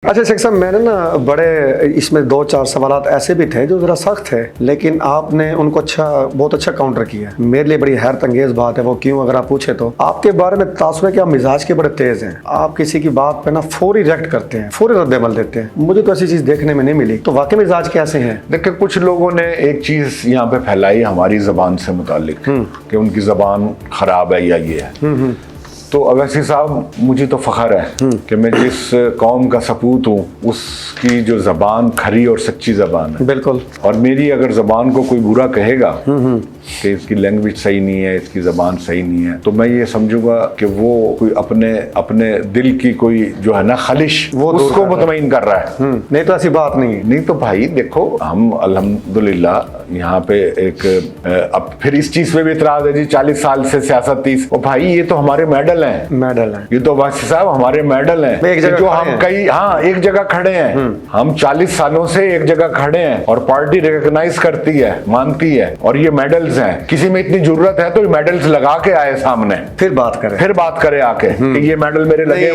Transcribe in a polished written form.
अच्छा शेख साहब, मैंने ना बड़े इसमें 2-4 सवालात ऐसे भी थे जो ज़रा सख्त है, लेकिन आपने उनको बहुत अच्छा काउंटर किया। मेरे लिए बड़ी हैरत अंगेज बात है। वो क्यों, अगर आप पूछे तो आपके बारे में तासुर है कि आप मिजाज के बड़े तेज हैं। आप किसी की बात पे ना फौरी रिएक्ट करते हैं, फौरी रद्द-ए-अमल देते हैं। मुझे तो ऐसी चीज़ देखने में नहीं मिली। तो वाकई मिजाज कैसे हैं? देखिए, कुछ लोगों ने एक चीज़ यहाँ पे फैलाई हमारी ज़बान से मुतालिक कि उनकी ज़बान ख़राब है या ये है। तो अवैसी साहब, मुझे तो फ़ख्र है कि मैं जिस कौम का सपूत हूँ उसकी जो ज़बान खरी और सच्ची ज़बान है। बिल्कुल। और मेरी अगर ज़बान को कोई बुरा कहेगा कि इसकी लैंग्वेज सही नहीं है, इसकी ज़बान सही नहीं है, तो मैं ये समझूंगा कि वो कोई अपने दिल की कोई जो है ना खलिश वो उसको मुतमईन कर रहा है। नहीं तो ऐसी बात नहीं है। नहीं तो भाई देखो, हम अल्हम्दुलिल्लाह यहाँ पे एक अब फिर इस चीज़ पे भी इतराज़ है जी 40 साल से सियासत 30। ओ भाई, ये तो हमारे मेडल हैं। ये तो वासी साहब हमारे मेडल हैं एक जगह जो हम एक जगह खड़े हैं। हम 40 सालों से एक जगह खड़े हैं और पार्टी रिकॉग्नाइज करती है, मानती है, और ये मेडल्स हैं। किसी में इतनी जरूरत है तो ये मेडल्स लगा के आए सामने, फिर बात करें आके कि ये मेडल मेरे लगे